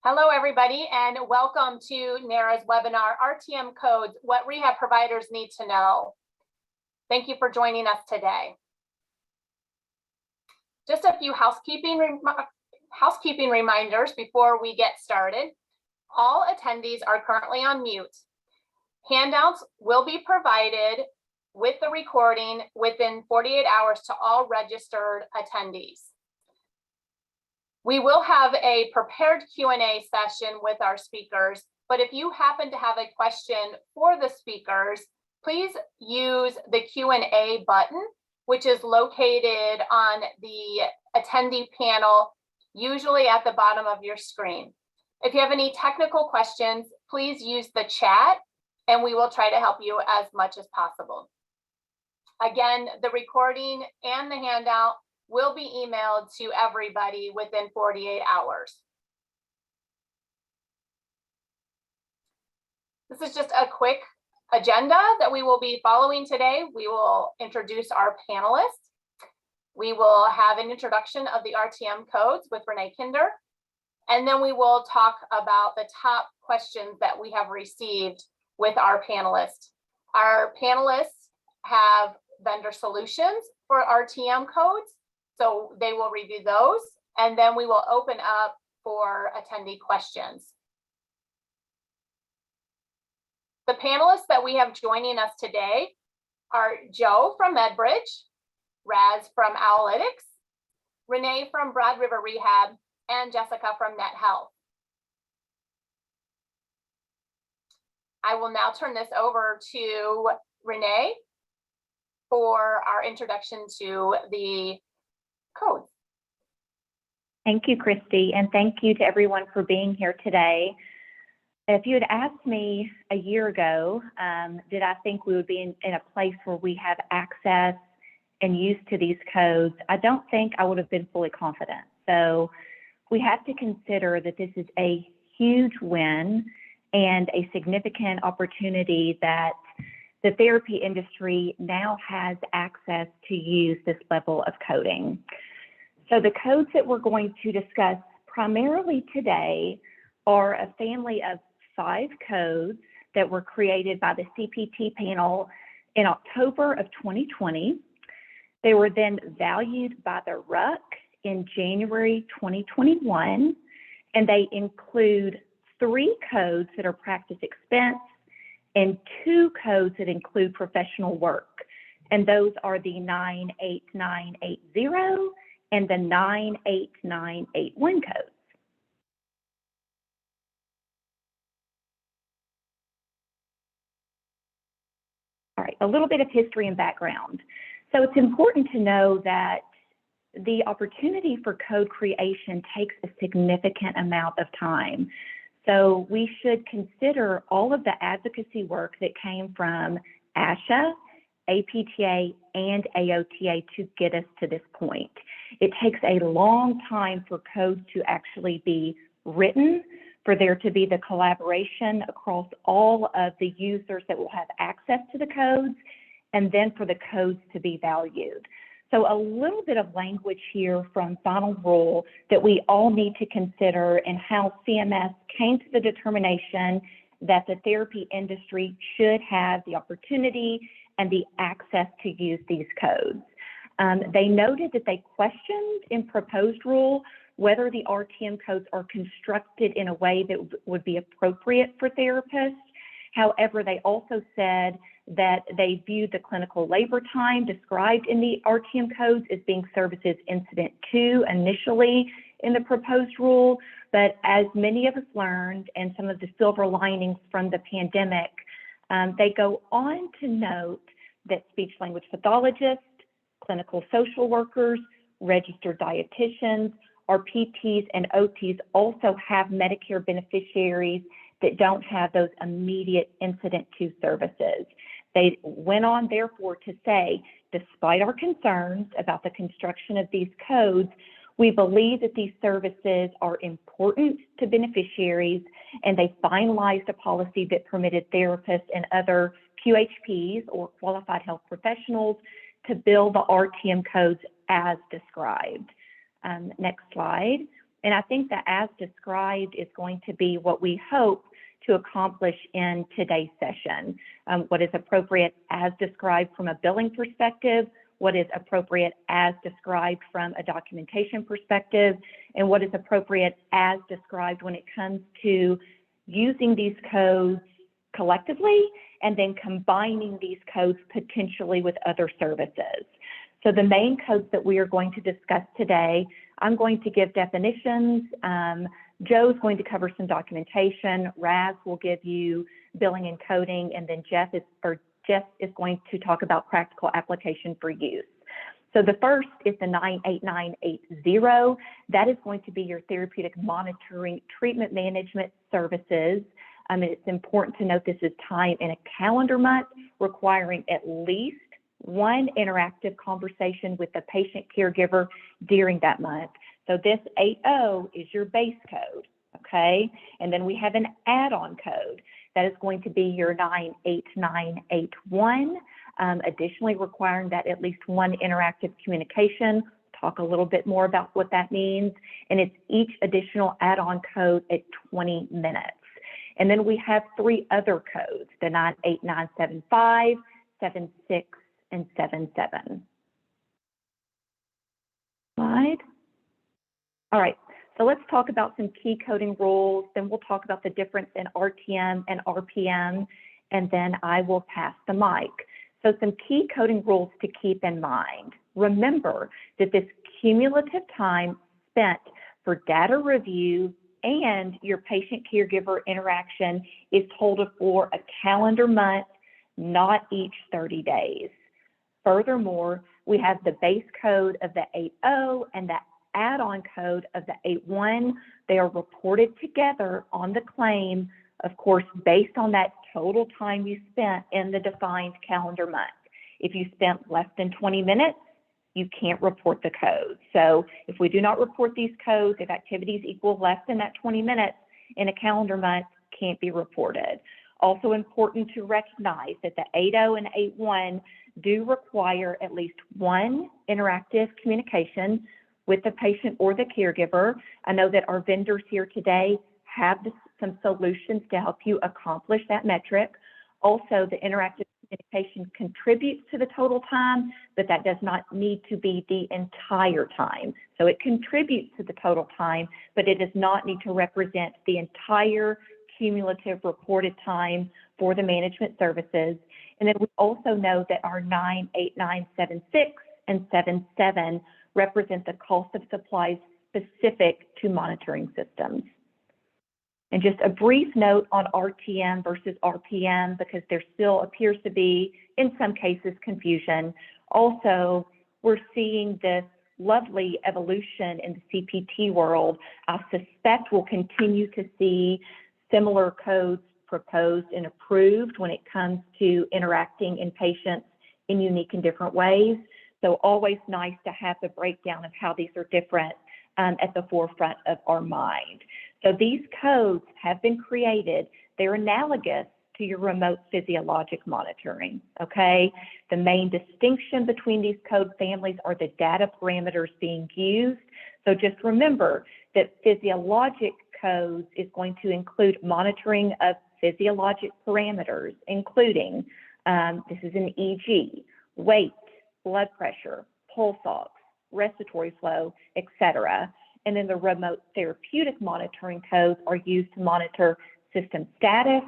Hello, everybody, and welcome to NARA's webinar, RTM Codes, What Rehab Providers Need to Know. Thank you for joining us today. Just a few housekeeping reminders before we get started. All attendees are currently on mute. Handouts will be provided with the recording within 48 hours to all registered attendees. We will have a prepared Q&A session with our speakers, but if you happen to have a question for the speakers, please use the Q&A button, which is located on the attendee panel, usually at the bottom of your screen. If you have any technical questions, please use the chat and we will try to help you as much as possible. Again, the recording and the handout will be emailed to everybody within 48 hours. This is just a quick agenda that we will be following today. We will introduce our panelists. We will have an introduction of the RTM codes with Renee Kinder, and then we will talk about the top questions that we have received with our panelists. Our panelists have vendor solutions for RTM codes, so they will review those, and then we will open up for attendee questions. The panelists that we have joining us today are Joe from MedBridge, Raz from Owlytics, Renee from Broad River Rehab, and Jessica from NetHealth. I will now turn this over to Renee for our introduction to the codes. Thank you, Christy, and thank you to everyone for being here today. If you had asked me a year ago, did I think we would be in a place where we have access and use to these codes, I don't think I would have been fully confident. So we have to consider that this is a huge win and a significant opportunity that the therapy industry now has access to use this level of coding. So the codes that we're going to discuss primarily today are a family of 5 codes that were created by the CPT panel in October of 2020. They were then valued by the RUC in January 2021, and they include 3 codes that are practice expense and 2 codes that include professional work, and those are the 98980 and the 98981 codes. All right, a little bit of history and background. So it's important to know that the opportunity for code creation takes a significant amount of time. So we should consider all of the advocacy work that came from ASHA, APTA, and AOTA to get us to this point. It takes a long time for codes to actually be written, for there to be the collaboration across all of the users that will have access to the codes, and then for the codes to be valued. So a little bit of language here from Final Rule that we all need to consider, and how CMS came to the determination that the therapy industry should have the opportunity and the access to use these codes. They noted that they questioned in proposed rule whether the RTM codes are constructed in a way that would be appropriate for therapists. However, they also said that they viewed the clinical labor time described in the RTM codes as being services incident 2 initially in the proposed rule. But as many of us learned, and some of the silver linings from the pandemic, they go on to note that speech language pathologists, clinical social workers, registered dietitians, our PTs and OTs also have Medicare beneficiaries that don't have those immediate incident 2 services. They went on, therefore, to say, despite our concerns about the construction of these codes, we believe that these services are important to beneficiaries, and they finalized a policy that permitted therapists and other QHPs, or qualified health professionals, to bill the RTM codes as described. Next slide. And I think that as described is going to be what we hope to accomplish in today's session. What is appropriate as described from a billing perspective, what is appropriate as described from a documentation perspective, and what is appropriate as described when it comes to using these codes collectively and then combining these codes potentially with other services. So the main codes that we are going to discuss today, I'm going to give definitions. Joe's going to cover some documentation. Raz will give you billing and coding, and then Jeff is going to talk about practical application for use. So the first is the 98980. That is going to be your therapeutic monitoring treatment management services. And it's important to note this is time in a calendar month, requiring at least one interactive conversation with the patient caregiver during that month. So this 80 is your base code, okay? And then we have an add-on code that is going to be your 98981, additionally requiring that at least one interactive communication. Talk a little bit more about what that means. And it's each additional add-on code at 20 minutes. And then we have three other codes, the 98975, 76, and 77. Slide. All right, so let's talk about some key coding rules. Then we'll talk about the difference in RTM and RPM, and then I will pass the mic. So some key coding rules to keep in mind. Remember that this cumulative time spent for data review and your patient caregiver interaction is totaled for a calendar month, not each 30 days. Furthermore, we have the base code of the 80 and the add-on code of the 81. They are reported together on the claim, of course, based on that total time you spent in the defined calendar month. If you spent less than 20 minutes, you can't report the code. So if we do not report these codes, if activities equal less than that 20 minutes in a calendar month, can't be reported. Also important to recognize that the 80 and 81 do require at least one interactive communication with the patient or the caregiver. I know that our vendors here today have some solutions to help you accomplish that metric. Also, the interactive communication contributes to the total time, but that does not need to be the entire time. So it contributes to the total time, but it does not need to represent the entire cumulative reported time for the management services. And then we also know that our 98976 and 77 represent the cost of supplies specific to monitoring systems. And just a brief note on RTM versus RPM, because there still appears to be, in some cases, confusion. Also, we're seeing this lovely evolution in the CPT world. I suspect we'll continue to see similar codes proposed and approved when it comes to interacting in patients in unique and different ways. So always nice to have the breakdown of how these are different at the forefront of our mind. So these codes have been created. They're analogous to your remote physiologic monitoring, okay? The main distinction between these code families are the data parameters being used. So just remember that physiologic codes is going to include monitoring of physiologic parameters, including, this is an EG, weight, blood pressure, pulse ox, respiratory flow, etc. And then the remote therapeutic monitoring codes are used to monitor system status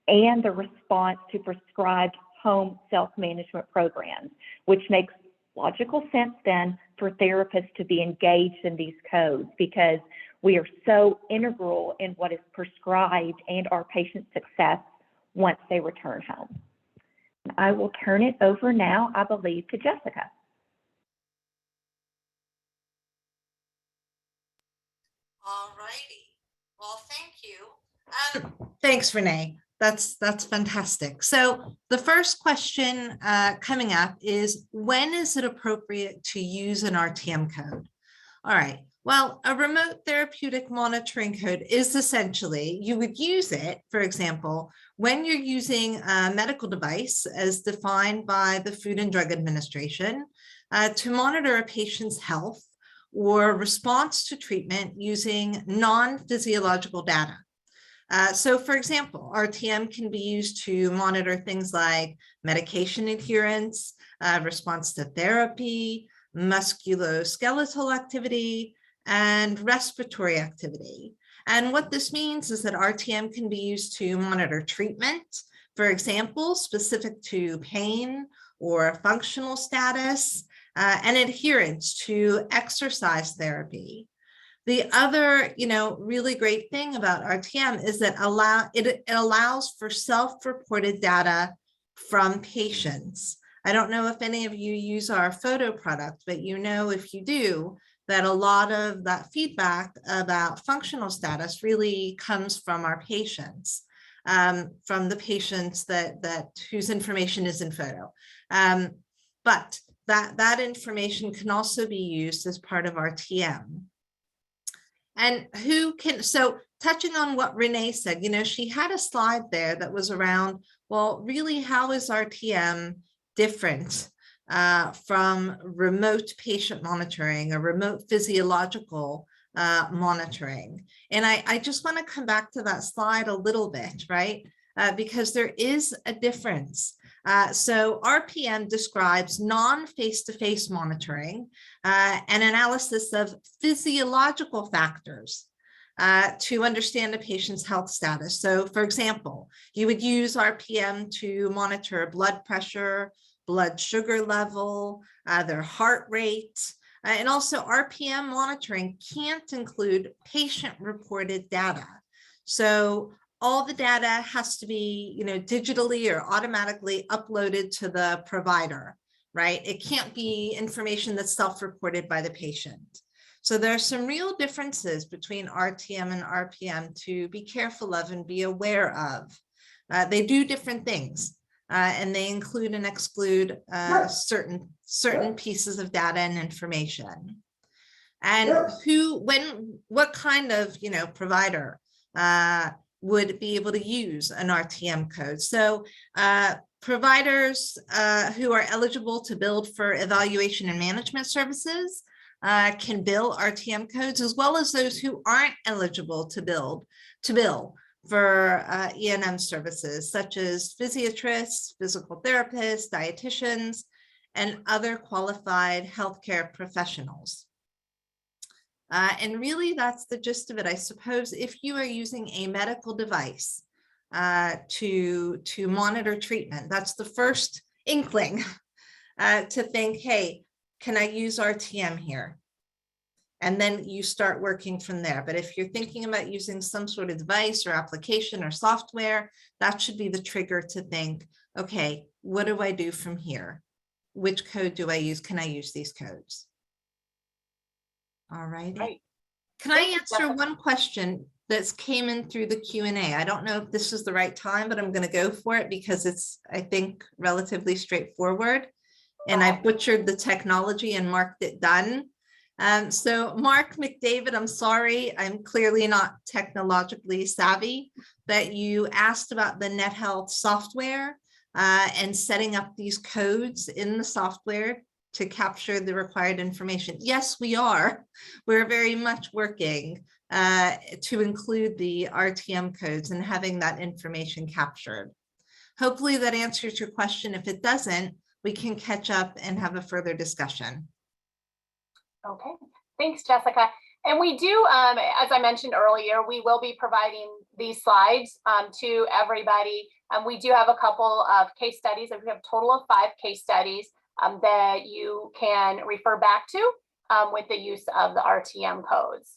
and the response to prescribed home self-management programs, which makes logical sense then for therapists to be engaged in these codes because we are so integral in what is prescribed and our patient success once they return home. I will turn it over now, I believe, to Jessica. All righty. Well, thank you. Thanks, Renee. That's fantastic. So the first question coming up is, when is it appropriate to use an RTM code? All right. Well, a remote therapeutic monitoring code is essentially, you would use it, for example, when you're using a medical device as defined by the Food and Drug Administration to monitor a patient's health, or response to treatment using non-physiological data. So for example, RTM can be used to monitor things like medication adherence, response to therapy, musculoskeletal activity, and respiratory activity. And what this means is that RTM can be used to monitor treatment, for example, specific to pain or functional status, and adherence to exercise therapy. The other, really great thing about RTM is that it allows for self-reported data from patients. I don't know if any of you use our photo product, but if you do, that a lot of that feedback about functional status really comes from our patients, from the patients whose information is in photo. But that information can also be used as part of RTM. And so touching on what Renee said, she had a slide there that was around, well, really, how is RTM different from remote patient monitoring or remote physiological monitoring? And I just want to come back to that slide a little bit, right? Because there is a difference. So RPM describes non-face-to-face monitoring and analysis of physiological factors to understand a patient's health status. So for example, you would use RPM to monitor blood pressure, blood sugar level, their heart rate, and also RPM monitoring can't include patient-reported data. So all the data has to be, digitally or automatically uploaded to the provider, right? It can't be information that's self-reported by the patient. So there are some real differences between RTM and RPM to be careful of and be aware of. They do different things, and they include and exclude certain pieces of data and information. And what kind of, provider would be able to use an RTM code. So providers who are eligible to bill for evaluation and management services can bill RTM codes, as well as those who aren't eligible to bill for E&M services, such as physiatrists, physical therapists, dietitians, and other qualified healthcare professionals. And really, that's the gist of it. I suppose if you are using a medical device to monitor treatment, that's the first inkling to think, hey, can I use RTM here? And then you start working from there. But if you're thinking about using some sort of device or application or software, that should be the trigger to think, okay, what do I do from here? Which code do I use? Can I use these codes? All righty. Right. Can I answer one question that's came in through the Q&A? I don't know if this is the right time, but I'm going to go for it because it's, I think, relatively straightforward. And I butchered the technology and marked it done. So Mark McDavid, I'm sorry, I'm clearly not technologically savvy, but you asked about the NetHealth software and setting up these codes in the software to capture the required information. Yes, we are. We're very much working to include the RTM codes and having that information captured. Hopefully that answers your question. If it doesn't, we can catch up and have a further discussion. Okay, thanks, Jessica. And we do, as I mentioned earlier, we will be providing these slides to everybody. We do have a couple of case studies. We have a total of 5 case studies that you can refer back to with the use of the RTM codes.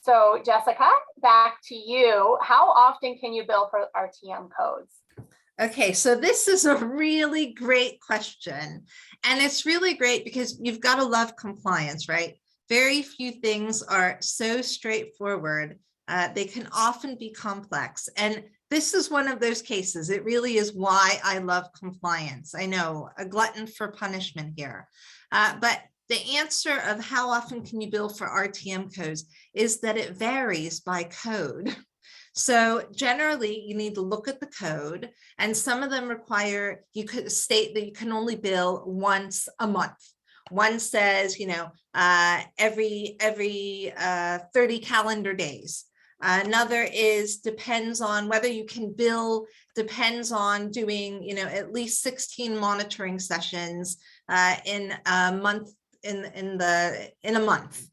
So Jessica, back to you. How often can you bill for RTM codes? Okay, so this is a really great question. And it's really great because you've got to love compliance, right? Very few things are so straightforward. They can often be complex. And this is one of those cases. It really is why I love compliance. I know, a glutton for punishment here. But the answer of how often can you bill for RTM codes is that it varies by code. So generally, you need to look at the code, and some of them require, you could state that you can only bill once a month. One says, every 30 calendar days. Another depends on whether you can bill, depends on doing, at least 16 monitoring sessions in a month, in a month,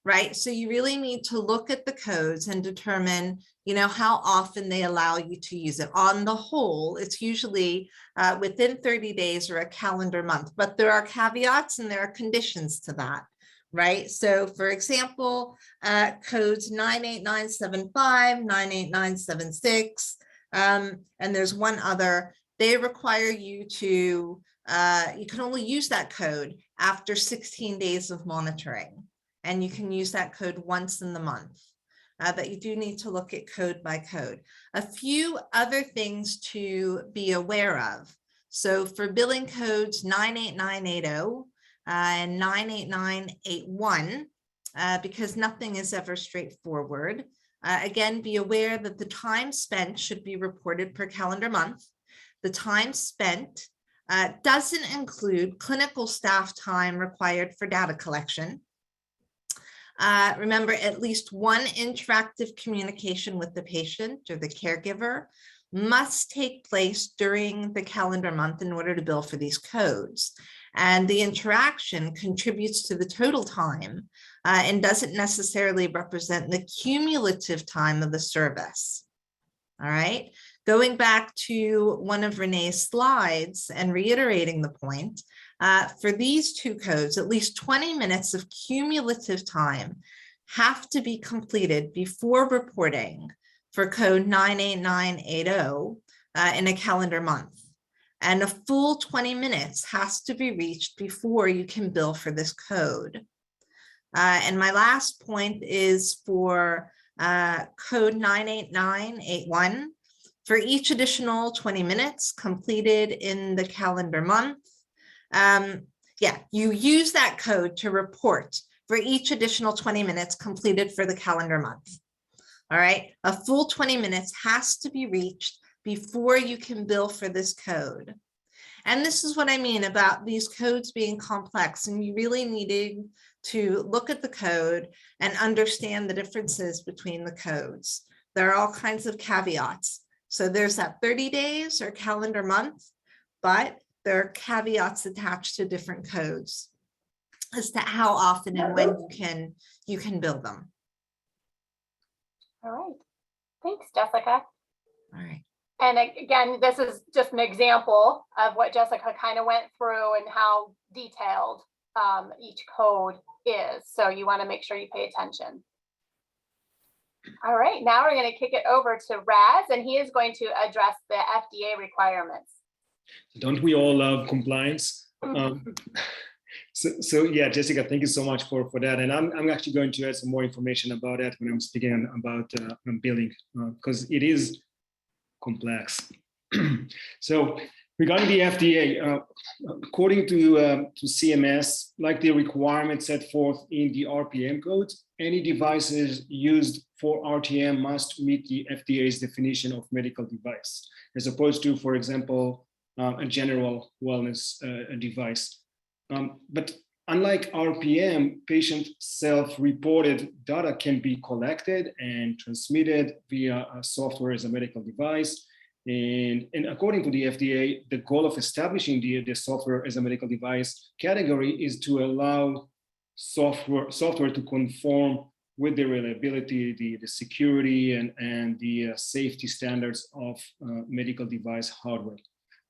right? So you really need to look at the codes and determine, how often they allow you to use it. On the whole, it's usually within 30 days or a calendar month, but there are caveats and there are conditions to that, right? So for example, codes 98975, 98976, and there's one other, they require you to, you can only use that code after 16 days of monitoring. And you can use that code once in the month. But you do need to look at code by code. A few other things to be aware of. So for billing codes 98980 and 98981, because nothing is ever straightforward, again, be aware that the time spent should be reported per calendar month. The time spent doesn't include clinical staff time required for data collection. Remember, at least one interactive communication with the patient or the caregiver must take place during the calendar month in order to bill for these codes. And the interaction contributes to the total time and doesn't necessarily represent the cumulative time of the service. All right. Going back to one of Renee's slides and reiterating the point, for these two codes, at least 20 minutes of cumulative time have to be completed before reporting for code 98980 in a calendar month. And a full 20 minutes has to be reached before you can bill for this code. And my last point is for code 98981. For each additional 20 minutes completed in the calendar month, you use that code to report for each additional 20 minutes completed for the calendar month. All right, a full 20 minutes has to be reached before you can bill for this code. And this is what I mean about these codes being complex, and you really needed to look at the code and understand the differences between the codes. There are all kinds of caveats. So there's that 30 days or calendar month, but there are caveats attached to different codes as to how often and when you can bill them. All right. Thanks, Jessica. All right. And again, this is just an example of what Jessica kind of went through and how detailed each code is. So you want to make sure you pay attention. All right, now we're going to kick it over to Raz, and he is going to address the FDA requirements. Don't we all love compliance? So yeah, Jessica, thank you so much for that. And I'm actually going to add some more information about that when I'm speaking about billing, because it is complex. So regarding the FDA, according to CMS, like the requirements set forth in the RPM code, any devices used for RTM must meet the FDA's definition of medical device, as opposed to, for example, a general wellness device. But unlike RPM, patient self-reported data can be collected and transmitted via software as a medical device. And according to the FDA, the goal of establishing the software as a medical device category is to allow software to conform with the reliability, the security, and the safety standards of medical device hardware.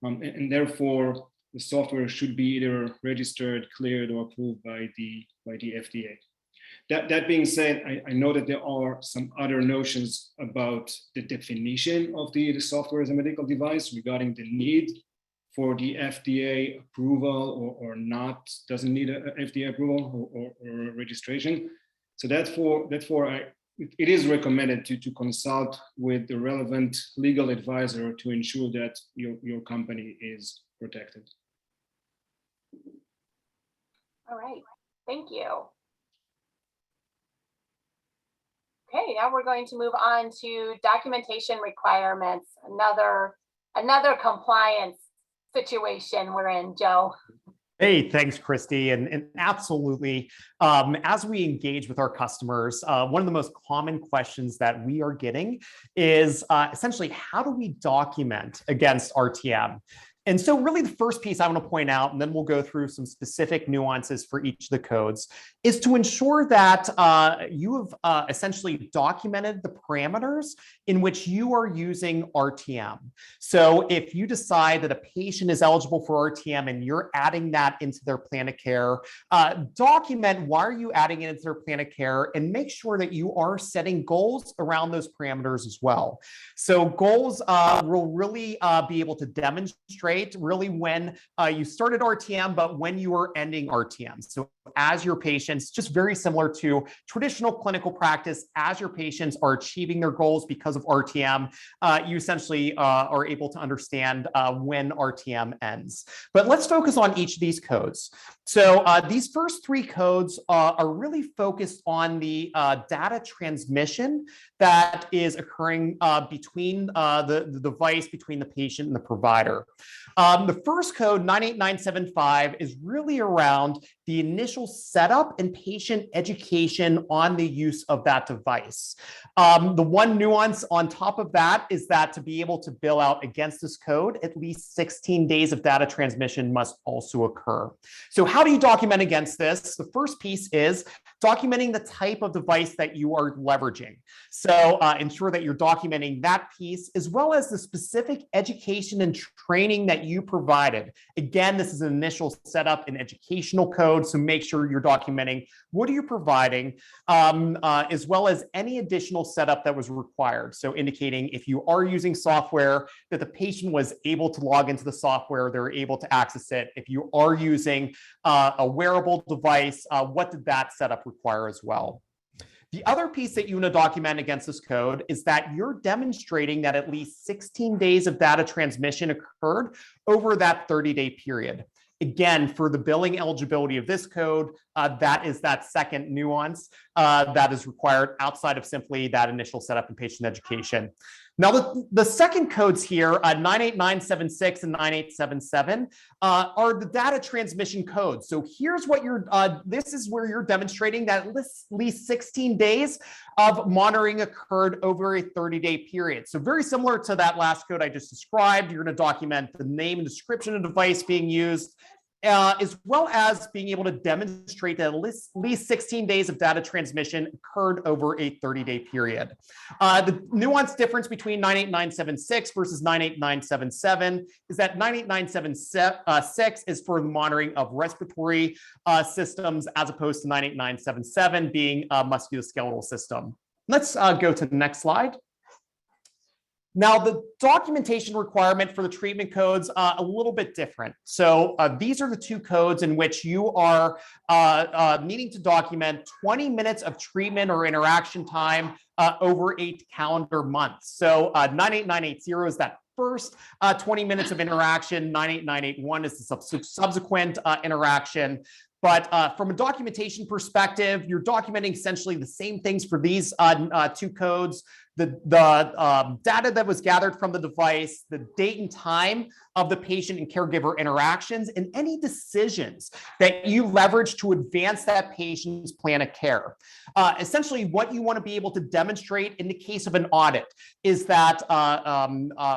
And therefore, the software should be either registered, cleared, or approved by the FDA. That being said, I know that there are some other notions about the definition of the software as a medical device regarding the need for the FDA approval or not, doesn't need a FDA approval or registration. So therefore it is recommended to consult with the relevant legal advisor to ensure that your company is protected. All right, thank you. Okay, now we're going to move on to documentation requirements. Another compliance situation we're in, Joe. Hey, thanks, Christy. And absolutely, as we engage with our customers, one of the most common questions that we are getting is essentially, how do we document against RTM? And so really the first piece I want to point out, and then we'll go through some specific nuances for each of the codes, is to ensure that you have essentially documented the parameters in which you are using RTM. So if you decide that a patient is eligible for RTM and you're adding that into their plan of care, document why are you adding it into their plan of care, and make sure that you are setting goals around those parameters as well. So goals will really be able to demonstrate really when you started RTM, but when you are ending RTM. So as your patients, just very similar to traditional clinical practice, as your patients are achieving their goals because of RTM, you essentially are able to understand when RTM ends. But let's focus on each of these codes. So these first three codes are really focused on the data transmission that is occurring between the device, between the patient and the provider. The first code, 98975, is really around the initial setup and patient education on the use of that device. The one nuance on top of that is that to be able to bill out against this code, at least 16 days of data transmission must also occur. So how do you document against this? The first piece is documenting the type of device that you are leveraging. So ensure that you're documenting that piece, as well as the specific education and training that you provided. Again, this is an initial setup and educational code, so make sure you're documenting what are you providing, as well as any additional setup that was required. So indicating if you are using software, that the patient was able to log into the software, they're able to access it. If you are using a wearable device, what did that setup require as well? The other piece that you want to document against this code is that you're demonstrating that at least 16 days of data transmission occurred over that 30-day period. Again, for the billing eligibility of this code, that is that second nuance that is required outside of simply that initial setup and patient education. Now, the second codes here, 98976 and 9877, are the data transmission codes. So here's what this is where you're demonstrating that at least 16 days of monitoring occurred over a 30-day period. So very similar to that last code I just described, you're going to document the name and description of the device being used, as well as being able to demonstrate that at least 16 days of data transmission occurred over a 30-day period. The nuanced difference between 98976 versus 98977 is that 98976 is for the monitoring of respiratory systems, as opposed to 98977 being a musculoskeletal system. Let's go to the next slide. Now, the documentation requirement for the treatment codes a little bit different. So these are the two codes in which you are needing to document 20 minutes of treatment or interaction time over 8 calendar months. So 98980 is that first 20 minutes of interaction. 98981 is the subsequent interaction. But from a documentation perspective, you're documenting essentially the same things for these two codes. The data that was gathered from the device, the date and time of the patient and caregiver interactions, and any decisions that you leverage to advance that patient's plan of care. Essentially, what you want to be able to demonstrate in the case of an audit is that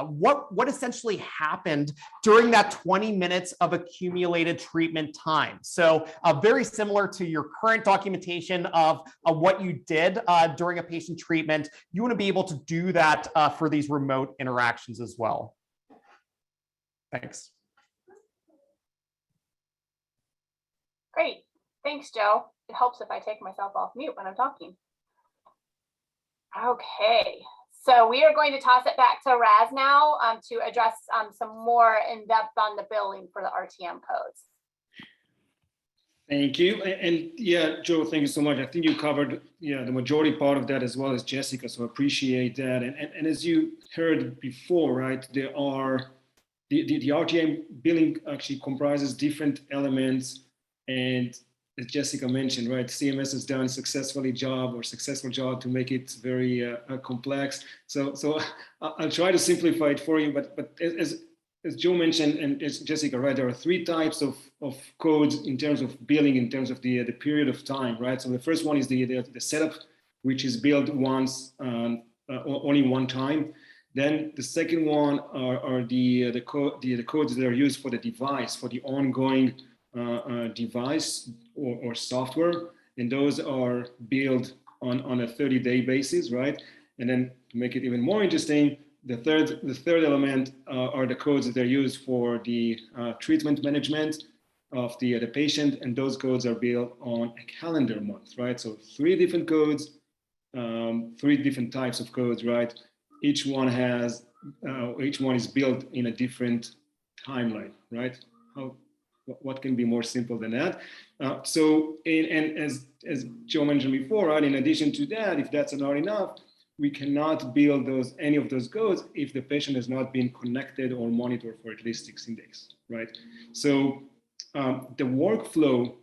what essentially happened during that 20 minutes of accumulated treatment time. So very similar to your current documentation of what you did during a patient treatment, you want to be able to do that for these remote interactions as well. Thanks. Great. Thanks, Joe. It helps if I take myself off mute when I'm talking. Okay. So we are going to toss it back to Raz now to address some more in depth on the billing for the RTM codes. Thank you. And yeah, Joe, thank you so much. I think you covered the majority part of that, as well as Jessica, so I appreciate that. And as you heard before, right, there are the RTM billing actually comprises different elements, and as Jessica mentioned, right, CMS has done successful job to make it very complex. So I'll try to simplify it for you, but as Joe mentioned, and as Jessica, right, there are three types of codes in terms of billing, in terms of the period of time, right? So the first one is the setup, which is billed once, only one time. Then the second one are the codes that are used for the device, for the ongoing device or software, and those are billed on a 30-day basis, right? And then to make it even more interesting, the third element are the codes that are used for the treatment management of the patient, and those codes are billed on a calendar month, right? So three different codes, three different types of codes, right? Each one is built in a different timeline, right? What can be more simple than that? And as Joe mentioned before, right, in addition to that, if that's not enough, we cannot bill any of those codes if the patient has not been connected or monitored for at least 16 days, right? So the workflow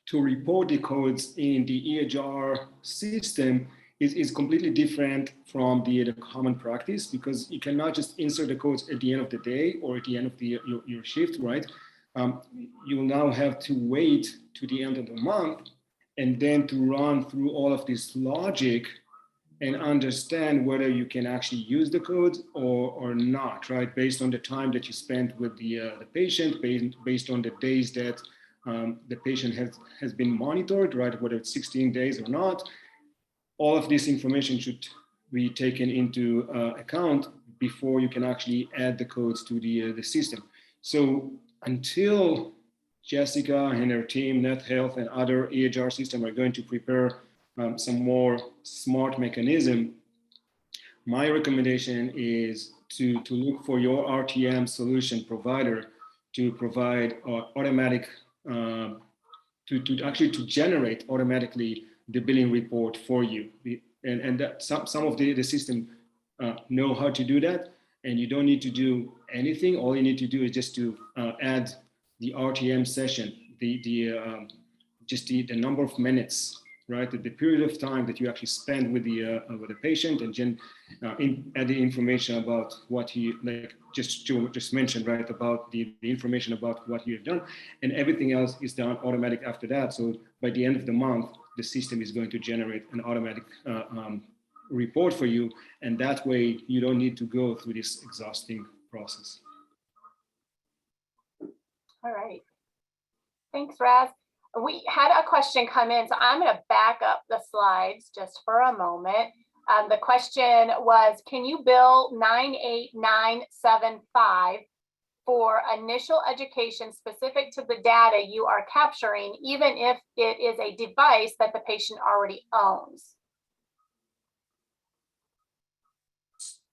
to report the codes in the EHR system is completely different from the common practice, because you cannot just insert the codes at the end of the day or at the end of your shift, right? You will now have to wait to the end of the month and then to run through all of this logic and understand whether you can actually use the codes or not, right? Based on the time that you spent with the patient, based on the days that the patient has been monitored, right? Whether it's 16 days or not. All of this information should be taken into account before you can actually add the codes to the system. So until Jessica and her team, NetHealth and other EHR system are going to prepare some more smart mechanism, my recommendation is to look for your RTM solution provider to provide automatic, to generate automatically the billing report for you. And that some of the system know how to do that, and you don't need to do anything. All you need to do is just to add the RTM session, just the number of minutes, right? The period of time that you actually spend with the patient, and then add the information about what he, like Joe just mentioned, right? About the information about what you have done, and everything else is done automatic after that. So by the end of the month, the system is going to generate an automatic report for you, and that way you don't need to go through this exhausting process. All right. Thanks, Raz. We had a question come in, so I'm going to back up the slides just for a moment. The question was, can you bill 98975 for initial education specific to the data you are capturing, even if it is a device that the patient already owns?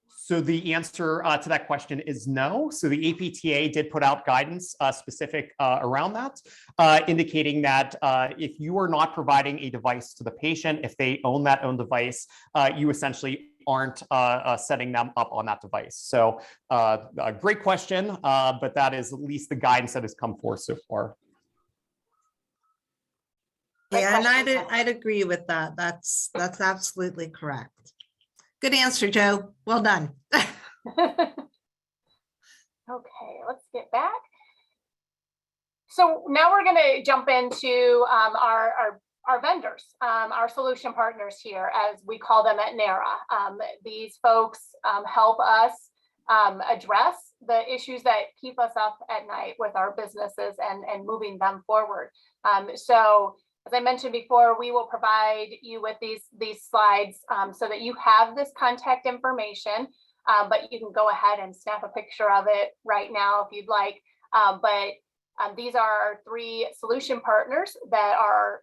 So the answer to that question is no. So the APTA did put out guidance specific around that, indicating that if you are not providing a device to the patient, if they own that own device, you essentially aren't setting them up on that device. So a great question, but that is at least the guidance that has come forth so far. Yeah, and I'd agree with that. That's absolutely correct. Good answer, Joe. Well done. Okay, let's get back. So now we're going to jump into our vendors, our solution partners here, as we call them at NARA. These folks help us address the issues that keep us up at night with our businesses and moving them forward. So as I mentioned before, we will provide you with these slides so that you have this contact information, but you can go ahead and snap a picture of it right now if you'd like. These are our three solution partners that are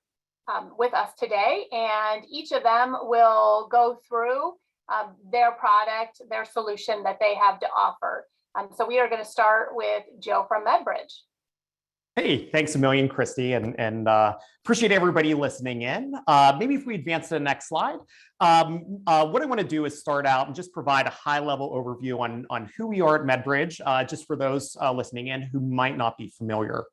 with us today, and each of them will go through their product, their solution that they have to offer. So we are going to start with Joe from MedBridge. Hey, thanks a million, Christy, and appreciate everybody listening in. Maybe if we advance to the next slide. What I want to do is start out and just provide a high-level overview on who we are at MedBridge, just for those listening in who might not be familiar.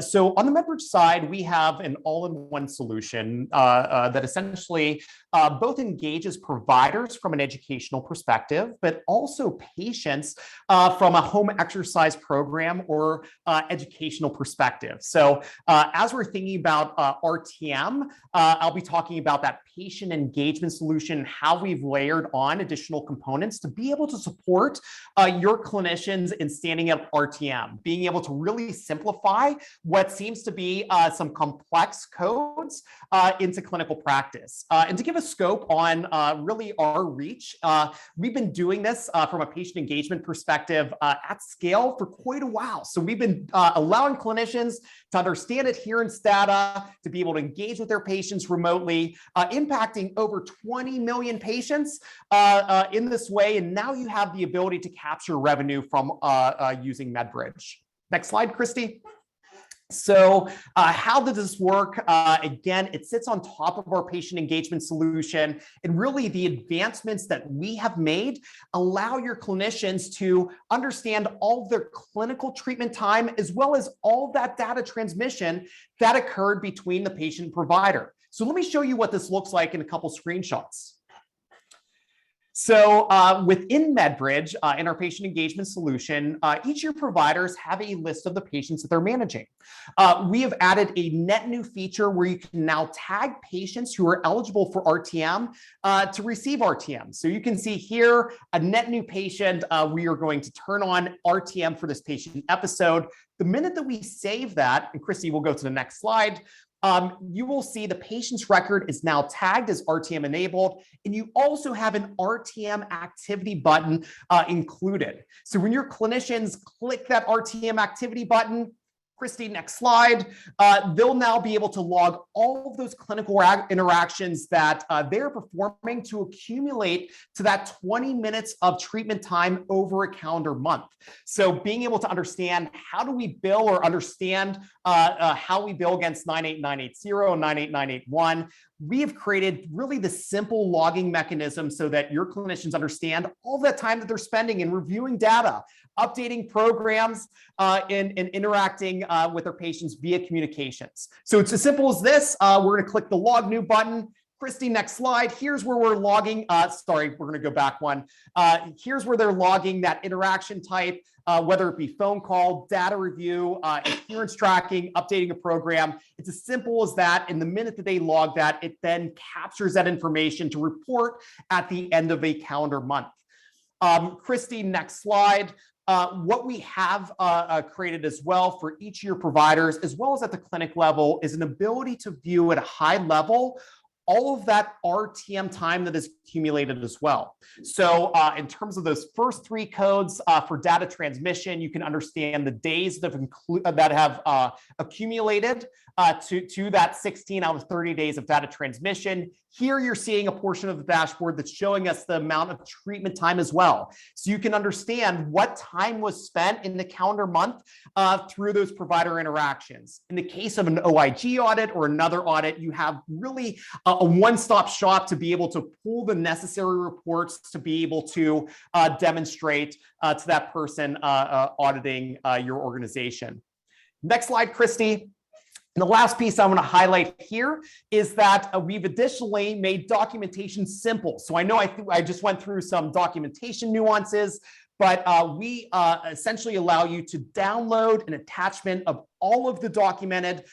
So on the MedBridge side, we have an all-in-one solution that essentially both engages providers from an educational perspective, but also patients from a home exercise program or educational perspective. So as we're thinking about RTM, I'll be talking about that patient engagement solution, how we've layered on additional components to be able to support your clinicians in standing up RTM, being able to really simplify what seems to be some complex codes into clinical practice. And to give a scope on really our reach, we've been doing this from a patient engagement perspective at scale for quite a while. So we've been allowing clinicians to understand adherence data, to be able to engage with their patients remotely, impacting over 20 million patients in this way. And now you have the ability to capture revenue from using MedBridge. Next slide, Christy. So how does this work? Again, it sits on top of our patient engagement solution, and really the advancements that we have made allow your clinicians to understand all of their clinical treatment time, as well as all of that data transmission that occurred between the patient and provider. So let me show you what this looks like in a couple screenshots. So within MedBridge, in our patient engagement solution, each of your providers have a list of the patients that they're managing. We have added a net new feature where you can now tag patients who are eligible for RTM to receive RTM. So you can see here a net new patient. We are going to turn on RTM for this patient episode. The minute that we save that, and Christy, we'll go to the next slide, you will see the patient's record is now tagged as RTM enabled, and you also have an RTM activity button included. So when your clinicians click that RTM activity button, Christy, next slide, they'll now be able to log all of those clinical interactions that they're performing to accumulate to that 20 minutes of treatment time over a calendar month. So being able to understand how do we bill or understand how we bill against 98980 and 98981, we have created really the simple logging mechanism so that your clinicians understand all that time that they're spending in reviewing data, updating programs, and interacting with their patients via communications. So it's as simple as this. We're going to click the log new button. Christy, next slide. Here's where we're logging. Sorry, we're going to go back one. Here's where they're logging that interaction type, whether it be phone call, data review, adherence tracking, updating a program. It's as simple as that. And the minute that they log that, it then captures that information to report at the end of a calendar month. Christy, next slide. What we have created as well for each of your providers, as well as at the clinic level, is an ability to view at a high level all of that RTM time that is accumulated as well. So in terms of those first three codes for data transmission, you can understand the days that have accumulated to that 16 out of 30 days of data transmission. Here you're seeing a portion of the dashboard that's showing us the amount of treatment time as well. So you can understand what time was spent in the calendar month through those provider interactions. In the case of an OIG audit or another audit, you have really a one-stop shop to be able to pull the necessary reports to be able to demonstrate to that person auditing your organization. Next slide, Christy. And the last piece I want to highlight here is that we've additionally made documentation simple. So I know I just went through some documentation nuances, but we essentially allow you to download an attachment of all of the documented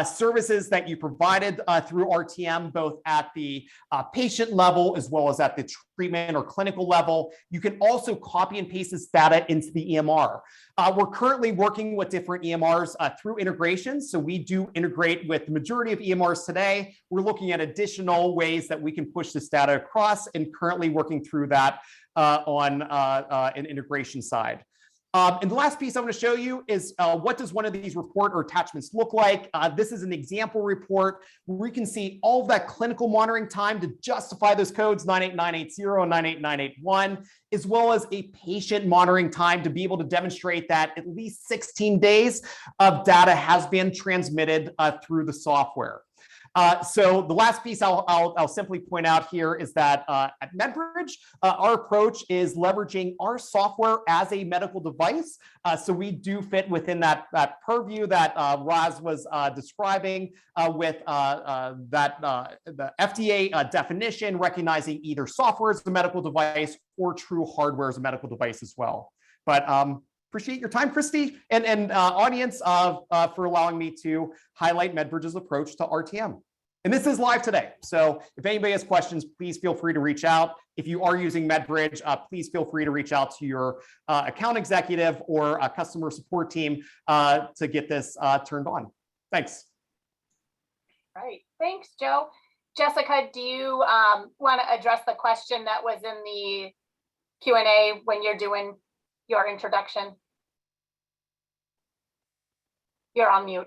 services that you provided through RTM, both at the patient level as well as at the treatment or clinical level. You can also copy and paste this data into the EMR. We're currently working with different EMRs through integrations. So we do integrate with the majority of EMRs today. We're looking at additional ways that we can push this data across and currently working through that on an integration side. And the last piece I'm going to show you is what does one of these report or attachments look like? This is an example report where we can see all of that clinical monitoring time to justify those codes 98980 and 98981, as well as a patient monitoring time to be able to demonstrate that at least 16 days of data has been transmitted through the software. So the last piece I'll simply point out here is that at MedBridge, our approach is leveraging our software as a medical device. So we do fit within that purview that Raz was describing with the FDA definition, recognizing either software as a medical device or true hardware as a medical device as well. But appreciate your time, Christy, and audience for allowing me to highlight MedBridge's approach to RTM. And this is live today. So if anybody has questions, please feel free to reach out. If you are using MedBridge, please feel free to reach out to your account executive or customer support team to get this turned on. Thanks. Right. Thanks, Joe. Jessica, do you want to address the question that was in the Q&A when you're doing your introduction? You're on mute.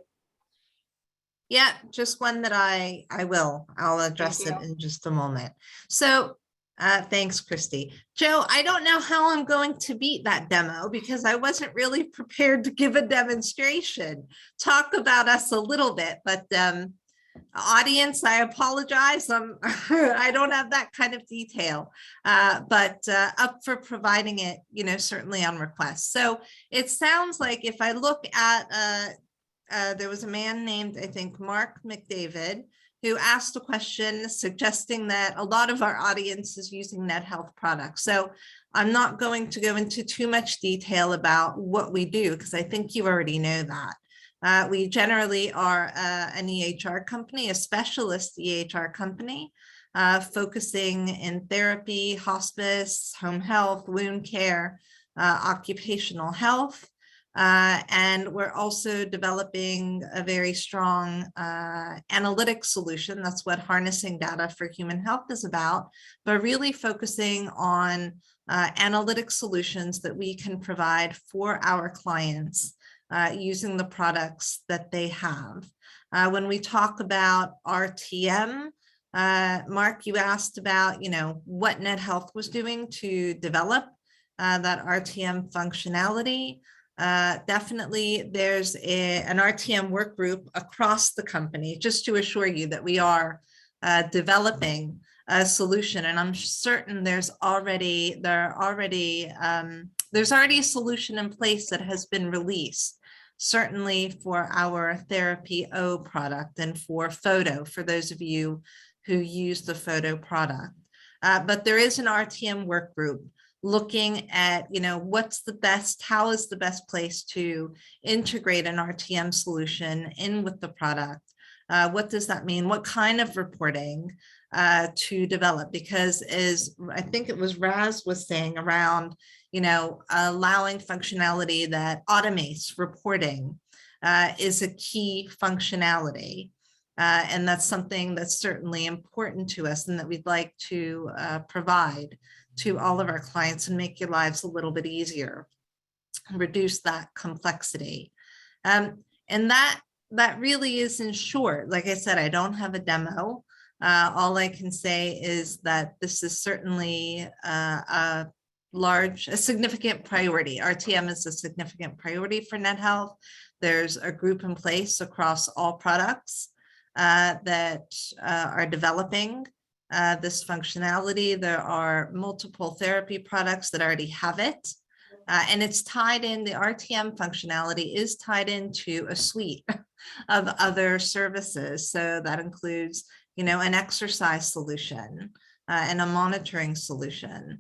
Yeah, just one that I'll address it in just a moment. So thanks, Christy. Joe, I don't know how I'm going to beat that demo because I wasn't really prepared to give a demonstration. Talk about us a little bit, but audience, I apologize. I don't have that kind of detail, but up for providing it, certainly on request. So it sounds like if I look at there was a man named, I think, Mark McDavid, who asked a question suggesting that a lot of our audience is using NetHealth products. So I'm not going to go into too much detail about what we do, because I think you already know that. We generally are an EHR company, a specialist EHR company, focusing in therapy, hospice, home health, wound care, occupational health. And we're also developing a very strong analytics solution. That's what harnessing data for human health is about, but really focusing on analytic solutions that we can provide for our clients using the products that they have. When we talk about RTM, Mark, you asked about, what NetHealth was doing to develop that RTM functionality. Definitely there's an RTM work group across the company, just to assure you that we are developing a solution. And I'm certain there's already a solution in place that has been released, certainly for our Therapy O product and for Photo, for those of you who use the Photo product. But there is an RTM work group looking at, how is the best place to integrate an RTM solution in with the product? What does that mean? What kind of reporting to develop? Because as I think it was Raz was saying around, allowing functionality that automates reporting is a key functionality. And that's something that's certainly important to us and that we'd like to provide to all of our clients and make your lives a little bit easier, reduce that complexity. And that really is in short. Like I said, I don't have a demo. All I can say is that this is certainly a significant priority. RTM is a significant priority for NetHealth. There's a group in place across all products that are developing this functionality. There are multiple therapy products that already have it. And it's tied in, the RTM functionality is tied into a suite of other services. So that includes, an exercise solution and a monitoring solution.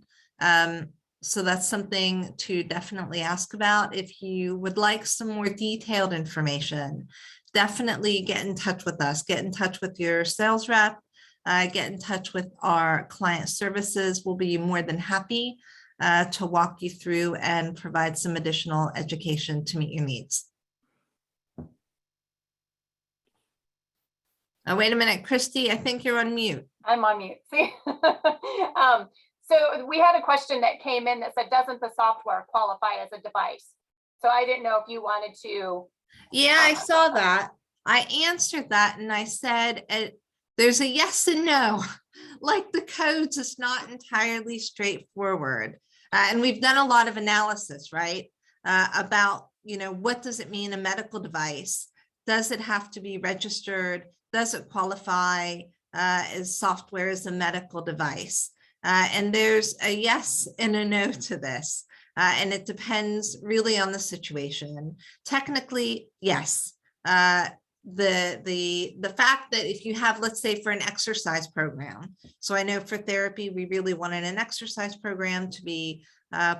So that's something to definitely ask about. If you would like some more detailed information, definitely get in touch with us, get in touch with your sales rep, get in touch with our client services. We'll be more than happy to walk you through and provide some additional education to meet your needs. Oh, wait a minute, Christy, I think you're on mute. I'm on mute. See? So we had a question that came in that said, doesn't the software qualify as a device? So I didn't know if you wanted to. Yeah, I saw that. I answered that and I said, there's a yes and no. Like the codes is not entirely straightforward. And we've done a lot of analysis, right? About, what does it mean a medical device? Does it have to be registered? Does it qualify as software as a medical device? And there's a yes and a no to this. And it depends really on the situation. Technically, yes. The fact that if you have, let's say, for an exercise program, so I know for therapy, we really wanted an exercise program to be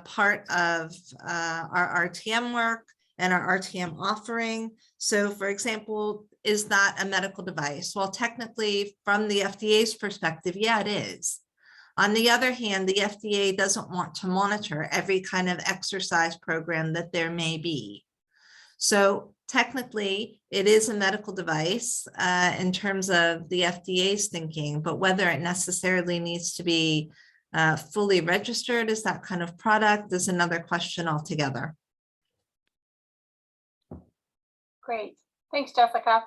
part of our RTM work and our RTM offering. So for example, is that a medical device? Well, technically from the FDA's perspective, yeah, it is. On the other hand, the FDA doesn't want to monitor every kind of exercise program that there may be. So technically, it is a medical device in terms of the FDA's thinking, but whether it necessarily needs to be fully registered as that kind of product is another question altogether. Great. Thanks, Jessica.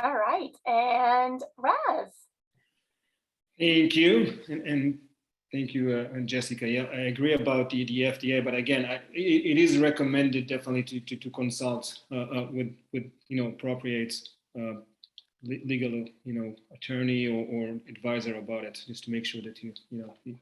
All right. And Raz. Thank you. And thank you, Jessica. Yeah, I agree about the FDA, but again, it is recommended definitely to consult with appropriate legal attorney or advisor about it, just to make sure that the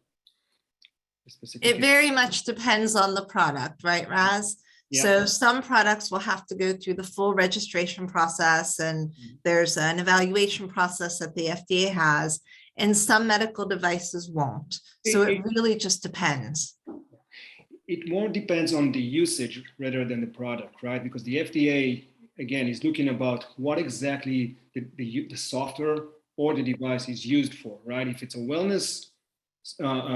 specific. It very much depends on the product, right, Raz? Yeah. So some products will have to go through the full registration process, and there's an evaluation process that the FDA has, and some medical devices won't. So it really just depends. It more depends on the usage rather than the product, right? Because the FDA, again, is looking about what exactly the software or the device is used for, right? If it's a wellness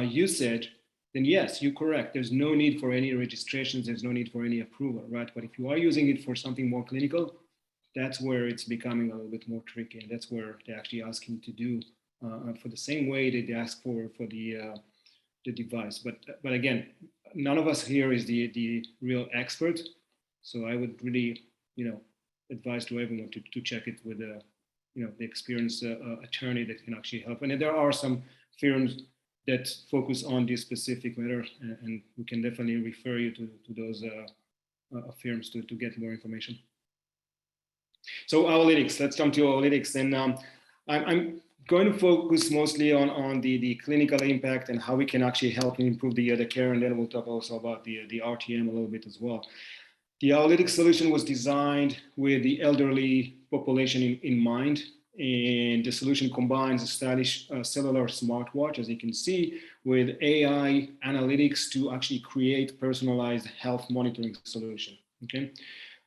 usage, then yes, you're correct. There's no need for any registrations. There's no need for any approval, right? But if you are using it for something more clinical, that's where it's becoming a little bit more tricky. And that's where they're actually asking to do for the same way that they ask for the device. But again, none of us here is the real expert. So I would really, advise to everyone to check it with the experienced attorney that can actually help. And there are some firms that focus on this specific matter, and we can definitely refer you to those firms to get more information. So Aualytics, let's come to Aualytics. And I'm going to focus mostly on the clinical impact and how we can actually help improve the care, and then we'll talk also about the RTM a little bit as well. The Aualytics solution was designed with the elderly population in mind, and the solution combines a stylish cellular smartwatch, as you can see, with AI analytics to actually create personalized health monitoring solution. Okay,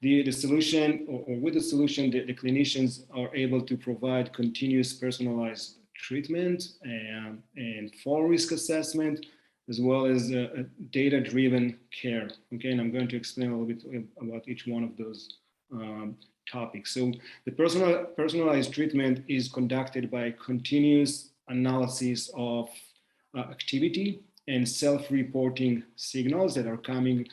the solution, or with the solution, the clinicians are able to provide continuous personalized treatment and fall risk assessment, as well as data-driven care. Okay, and I'm going to explain a little bit about each one of those topics. So the personalized treatment is conducted by continuous analysis of activity and self-reporting signals that are coming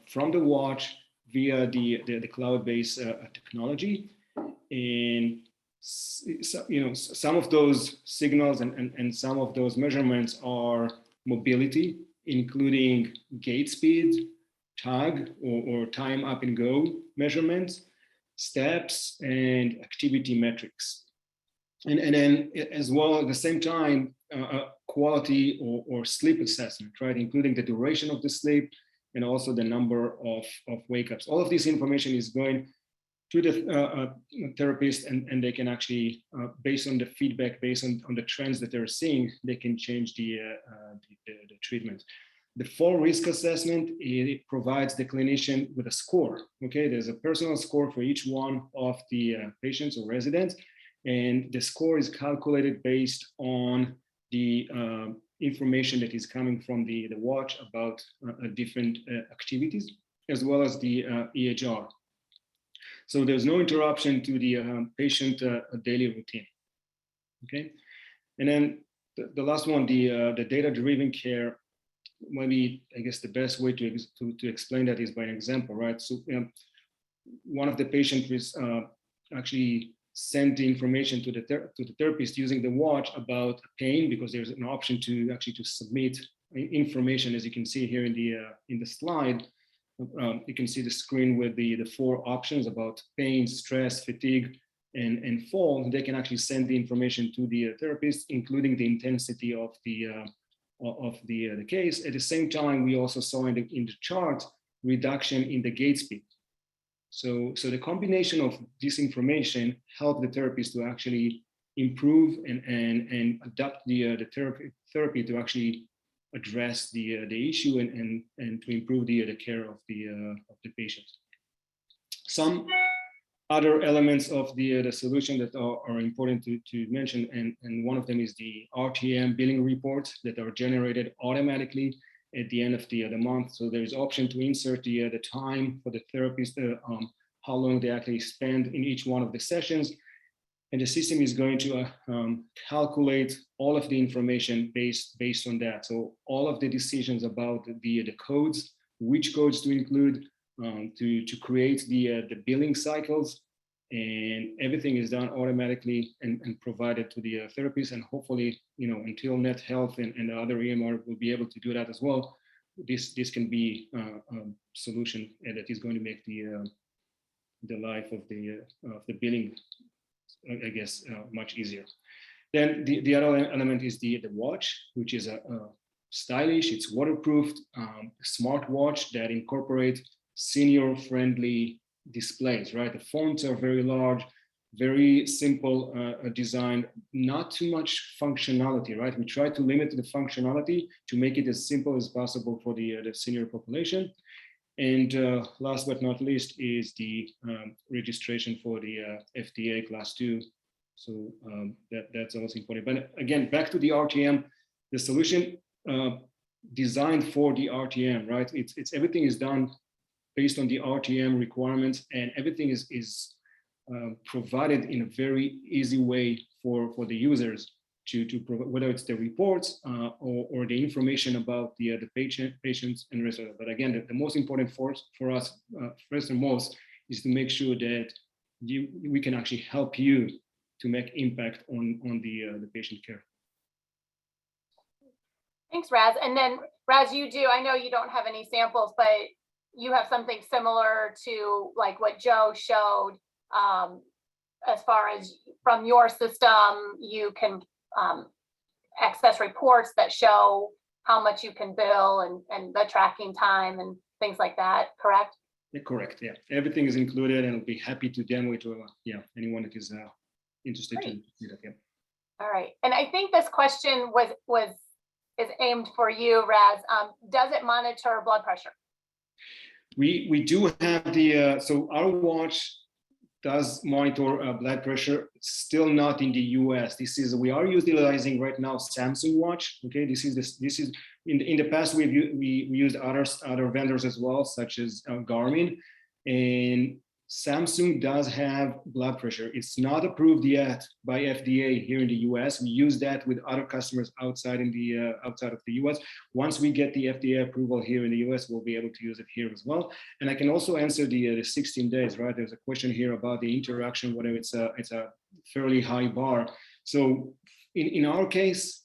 from the watch via the cloud-based technology. And some of those signals and some of those measurements are mobility, including gait speed, tag or time up and go measurements, steps, and activity metrics. And then as well, at the same time, quality or sleep assessment, right? Including the duration of the sleep and also the number of wake-ups. All of this information is going to the therapist, and they can actually, based on the feedback, based on the trends that they're seeing, they can change the treatment. The fall risk assessment, it provides the clinician with a score. Okay, there's a personal score for each one of the patients or residents, and the score is calculated based on the information that is coming from the watch about different activities, as well as the EHR. So there's no interruption to the patient daily routine. Okay, and then the last one, the data-driven care, maybe I guess the best way to explain that is by an example, right? So one of the patients was actually sent the information to the therapist using the watch about pain, because there's an option to actually to submit information, as you can see here in the slide. You can see the screen with the 4 options about pain, stress, fatigue, and fall. They can actually send the information to the therapist, including the intensity of the case. At the same time, we also saw in the chart reduction in the gait speed. So the combination of this information helped the therapist to actually improve and adapt the therapy to actually address the issue and to improve the care of the patient. Some other elements of the solution that are important to mention, and one of them is the RTM billing reports that are generated automatically at the end of the month. So there's option to insert the time for the therapist, how long they actually spend in each one of the sessions. And the system is going to calculate all of the information based on that. So all of the decisions about the codes, which codes to include, to create the billing cycles, and everything is done automatically and provided to the therapist. And hopefully, until NetHealth and the other EMR will be able to do that as well, this can be a solution that is going to make the life of the billing, I guess, much easier. Then the other element is the watch, which is a stylish, it's waterproofed, smart watch that incorporate senior-friendly displays, right? The fonts are very large, very simple design, not too much functionality, right? We try to limit the functionality to make it as simple as possible for the senior population. And last but not least is the registration for the FDA Class 2. So that's also important. But again, back to the RTM, the solution designed for the RTM, right? It's everything is done based on the RTM requirements, and everything is provided in a very easy way for the users to provide, whether it's the reports or the information about the patients and rest of it. But again, the most important for us, first and most, is to make sure that we can actually help you to make impact on the patient care. Thanks, Raz. And then Raz, I know you don't have any samples, but you have something similar to like what Joe showed, as far as from your system, you can access reports that show how much you can bill and the tracking time and things like that, correct? Yeah, correct, yeah. Everything is included, and I'll be happy to demo it to anyone that is interested to see that, yeah. All right, and I think this question is aimed for you, Raz. Does it monitor blood pressure? We do have the, so our watch does monitor blood pressure, still not in the US. We are utilizing right now Samsung watch. Okay, this is in the past we used other vendors as well, such as Garmin, and Samsung does have blood pressure. It's not approved yet by FDA here in the US. We use that with other customers outside of the US. Once we get the FDA approval here in the US, we'll be able to use it here as well. And I can also answer the 16 days, right? There's a question here about the interaction, whether it's a fairly high bar. So in our case,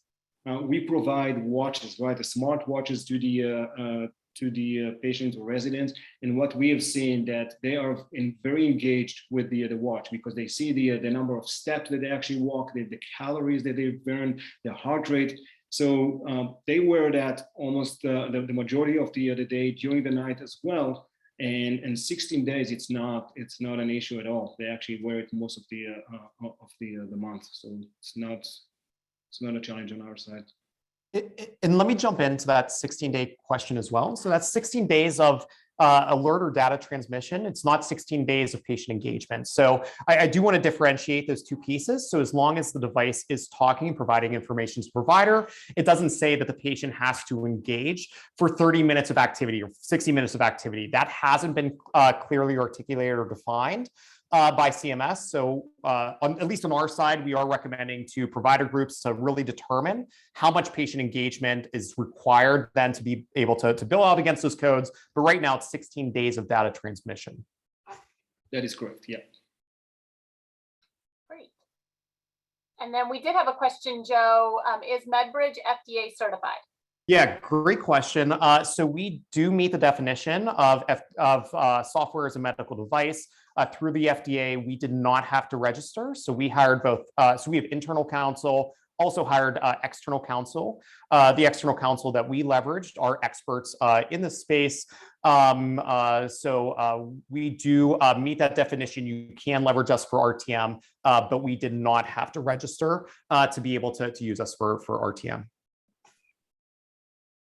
we provide watches, right? The smart watches to the patient or residents, and what we have seen that they are very engaged with the watch, because they see the number of steps that they actually walk, the calories that they burn, the heart rate. So they wear that almost the majority of the day during the night as well. And 16 days, it's not an issue at all. They actually wear it most of the month, so it's not a challenge on our side. And let me jump into that 16-day question as well. So that's 16 days of alert or data transmission. It's not 16 days of patient engagement. So I do want to differentiate those two pieces. So as long as the device is talking and providing information to the provider, it doesn't say that the patient has to engage for 30 minutes of activity or 60 minutes of activity. That hasn't been clearly articulated or defined. by CMS. So at least on our side, we are recommending to provider groups to really determine how much patient engagement is required then to be able to bill out against those codes. But right now it's 16 days of data transmission. That is correct. Yeah. Great. And then we did have a question, Joe. Is MedBridge FDA certified? Yeah, great question. So we do meet the definition of software as a medical device through the FDA. We did not have to register. So we hired both. So we have internal counsel, also hired external counsel. The external counsel that we leveraged are experts in the space. So we do meet that definition. You can leverage us for RTM, but we did not have to register to be able to use us for RTM.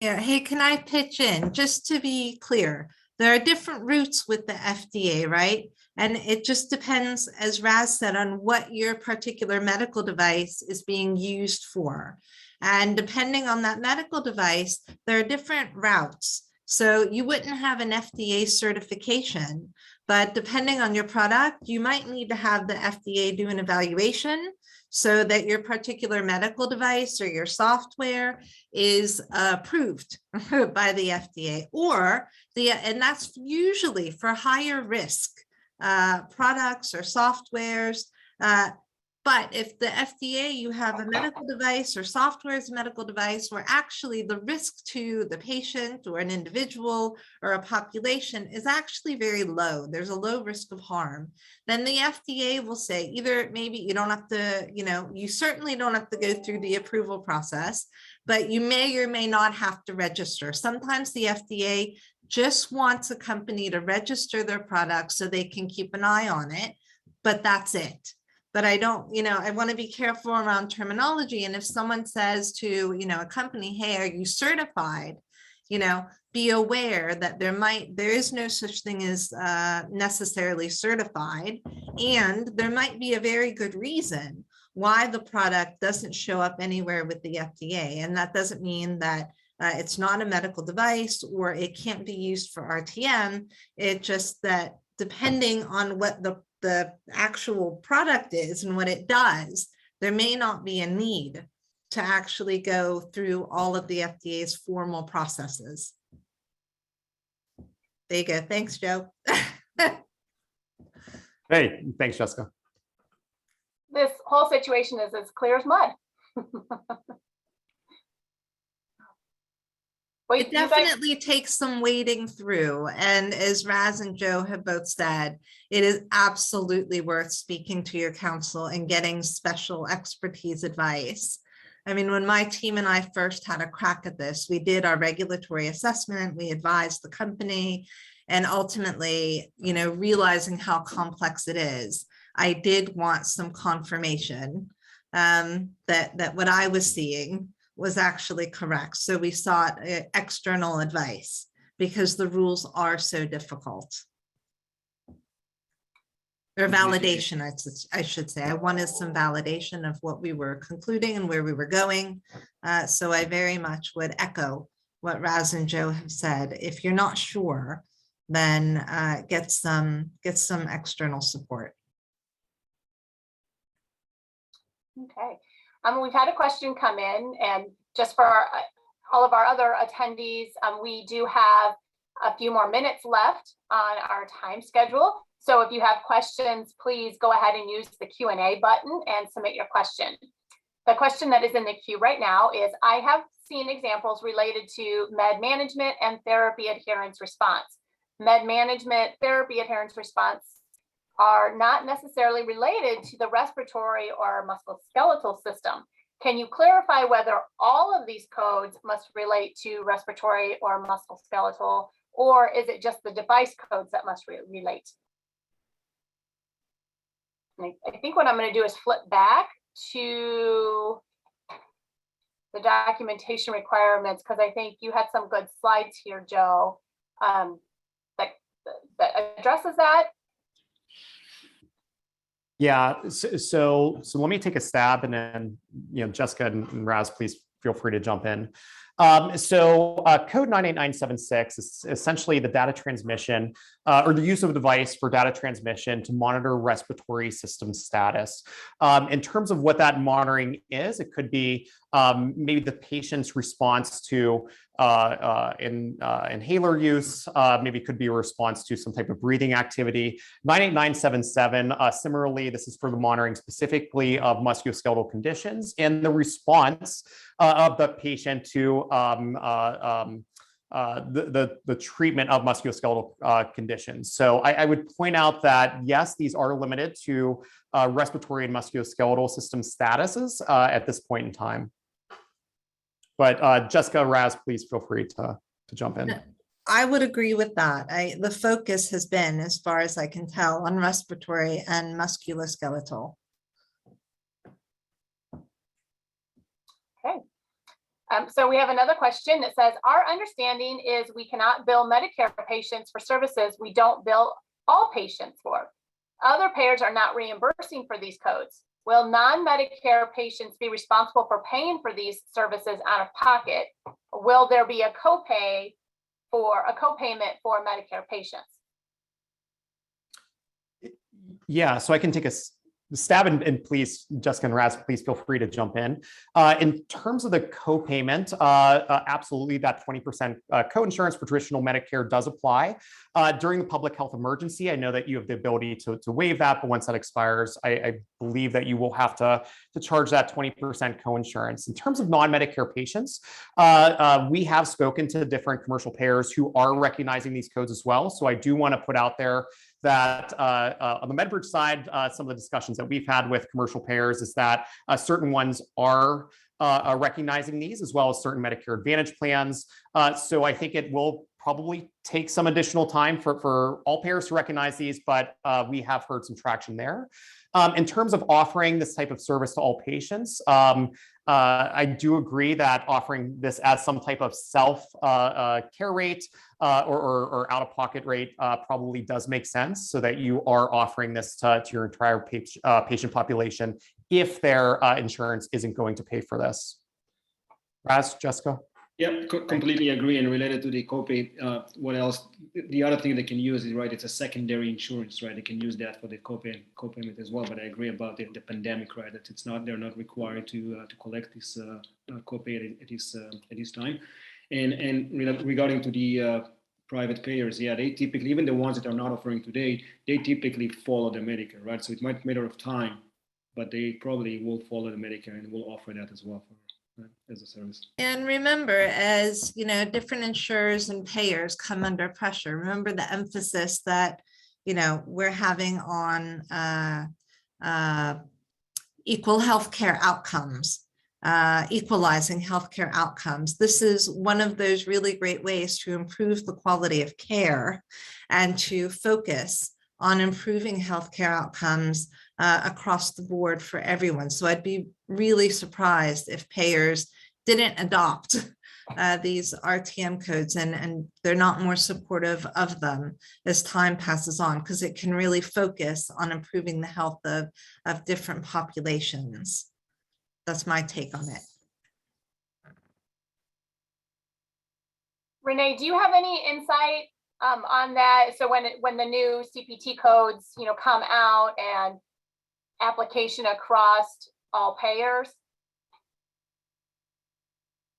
Yeah, hey, can I pitch in? Just to be clear, there are different routes with the FDA, right? And it just depends, as Raz said, on what your particular medical device is being used for. And depending on that medical device, there are different routes. So you wouldn't have an FDA certification, but depending on your product, you might need to have the FDA do an evaluation so that your particular medical device or your software is approved by the FDA, and that's usually for higher risk products or softwares. But if the FDA, you have a medical device or software is a medical device where actually the risk to the patient or an individual or a population is actually very low, there's a low risk of harm, then the FDA will say either maybe you don't have to, you certainly don't have to go through the approval process, but you may or may not have to register. Sometimes the FDA just wants a company to register their product so they can keep an eye on it, but that's it. But I don't, I want to be careful around terminology. And if someone says to, a company, hey, are you certified? Be aware that there is no such thing as necessarily certified. And there might be a very good reason why the product doesn't show up anywhere with the FDA. And that doesn't mean that it's not a medical device or it can't be used for RTM. It's just that depending on what the actual product is and what it does, there may not be a need to actually go through all of the FDA's formal processes. There you go. Thanks, Joe. Hey, thanks, Jessica. This whole situation is as clear as mud. Wait, It definitely takes some wading through. And as Raz and Joe have both said, it is absolutely worth speaking to your counsel and getting special expertise advice. I mean, when my team and I first had a crack at this, we did our regulatory assessment, we advised the company, and ultimately, realizing how complex it is, I did want some confirmation that what I was seeing was actually correct. So we sought external advice because the rules are so difficult. Or validation, I should say. I wanted some validation of what we were concluding and where we were going. So I very much would echo what Raz and Joe have said. If you're not sure, then get some external support. Okay. We've had a question come in, and just for all of our other attendees, we do have a few more minutes left on our time schedule. So if you have questions, please go ahead and use the Q&A button and submit your question. The question that is in the queue right now is, I have seen examples related to med management and therapy adherence response. Med management, therapy adherence response are not necessarily related to the respiratory or musculoskeletal system. Can you clarify whether all of these codes must relate to respiratory or musculoskeletal, or is it just the device codes that must relate? I think what I'm going to do is flip back to the documentation requirements, because I think you had some good slides here, Joe, that addresses that. Yeah, so let me take a stab, and then Jessica and Raz, please feel free to jump in. Code 98976 is essentially the data transmission or the use of a device for data transmission to monitor respiratory system status. In terms of what that monitoring is, it could be maybe the patient's response to inhaler use, maybe it could be a response to some type of breathing activity. 98977, similarly, this is for the monitoring specifically of musculoskeletal conditions and the response of the patient to the treatment of musculoskeletal conditions. So I would point out that, yes, these are limited to respiratory and musculoskeletal system statuses at this point in time. But Jessica, Raz, please feel free to jump in. I would agree with that. The focus has been, as far as I can tell, on respiratory and musculoskeletal. Okay. So we have another question that says, our understanding is we cannot bill Medicare patients for services we don't bill all patients for. Other payers are not reimbursing for these codes. Will non-Medicare patients be responsible for paying for these services out of pocket? Will there be a copayment for Medicare patients? Yeah, so I can take a stab, and please, Jessica and Raz, please feel free to jump in. In terms of the copayment, absolutely, that 20% co-insurance for traditional Medicare does apply. During the public health emergency, I know that you have the ability to waive that, but once that expires, I believe that you will have to charge that 20% co-insurance. In terms of non-Medicare patients, we have spoken to different commercial payers who are recognizing these codes as well. So I do want to put out there that on the MedBridge side, some of the discussions that we've had with commercial payers is that certain ones are recognizing these, as well as certain Medicare Advantage plans. So I think it will probably take some additional time for all payers to recognize these, but we have heard some traction there. In terms of offering this type of service to all patients, I do agree that offering this as some type of self care rate or out-of-pocket rate probably does make sense, so that you are offering this to your entire patient population if their insurance isn't going to pay for this. Raz, Jessica? Yeah, completely agree. And related to the copay, what else? The other thing they can use is, right, it's a secondary insurance, right? They can use that for the copayment as well. But I agree about the pandemic, right? That they're not required to collect this copay at this time. And regarding to the private payers, yeah, they typically, even the ones that are not offering today, they typically follow the Medicare, right? So it might matter of time, but they probably will follow the Medicare and will offer that as well as a service. And remember, as you know, different insurers and payers come under pressure. Remember the emphasis that, you know, we're having on equal healthcare outcomes, equalizing healthcare outcomes. This is one of those really great ways to improve the quality of care and to focus on improving healthcare outcomes across the board for everyone. So I'd be really surprised if payers didn't adopt these RTM codes and they're not more supportive of them as time passes on, because it can really focus on improving the health of different populations. That's my take on it. Renee, do you have any insight on that? So when the new CPT codes, you know, come out and application across all payers?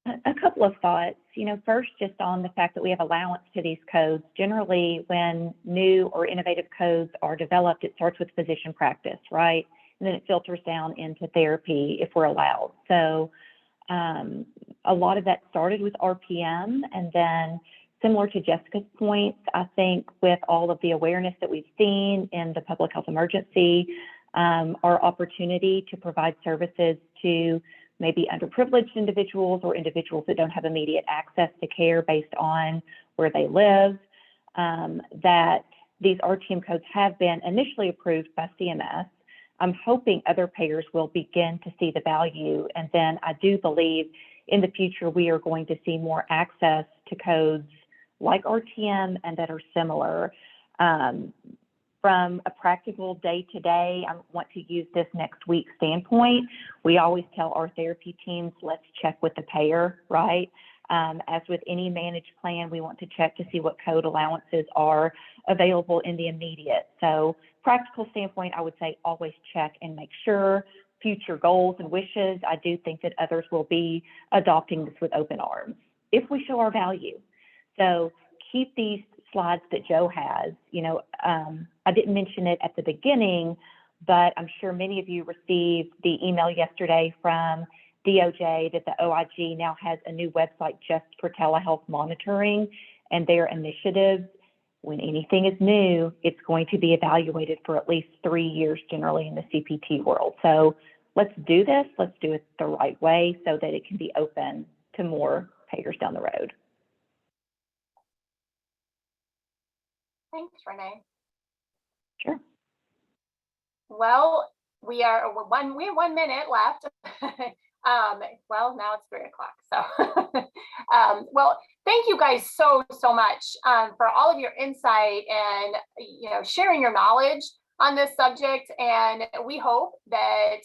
A couple of thoughts. You know, first, just on the fact that we have allowance to these codes. Generally, when new or innovative codes are developed, it starts with physician practice, right? And then it filters down into therapy if we're allowed. So a lot of that started with RPM, and then similar to Jessica's points, I think with all of the awareness that we've seen in the public health emergency, our opportunity to provide services to maybe underprivileged individuals or individuals that don't have immediate access to care based on where they live, that these RTM codes have been initially approved by CMS. I'm hoping other payers will begin to see the value. And then I do believe in the future, we are going to see more access to codes like RTM and that are similar. From a practical day-to-day, I want to use this next week standpoint. We always tell our therapy teams, let's check with the payer, right? As with any managed plan, we want to check to see what code allowances are available in the immediate. So practical standpoint, I would say always check and make sure. Future goals and wishes, I do think that others will be adopting this with open arms if we show our value. So keep these slides that Joe has. I didn't mention it at the beginning, but I'm sure many of you received the email yesterday from DOJ that the OIG now has a new website just for telehealth monitoring and their initiatives. When anything is new, it's going to be evaluated for at least 3 years generally in the CPT world. So let's do this. Let's do it the right way so that it can be open to more payers down the road. Thanks, Renee. Sure. Well, we have 1 minute left. Well, now it's 3 o'clock. So, well, thank you guys so much for all of your insight and sharing your knowledge on this subject. And we hope that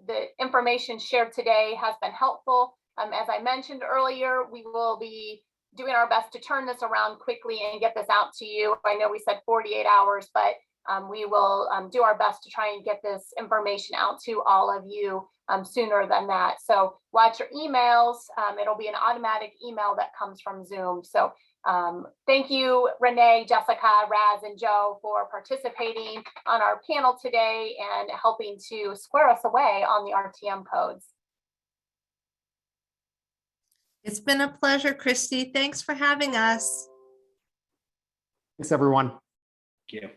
the information shared today has been helpful. As I mentioned earlier, we will be doing our best to turn this around quickly and get this out to you. I know we said 48 hours, but we will do our best to try and get this information out to all of you sooner than that. So watch your emails. It'll be an automatic email that comes from Zoom. So thank you, Renee, Jessica, Raz, and Joe for participating on our panel today and helping to square us away on the RTM codes. It's been a pleasure, Christy. Thanks for having us. Thanks, everyone. Thank you.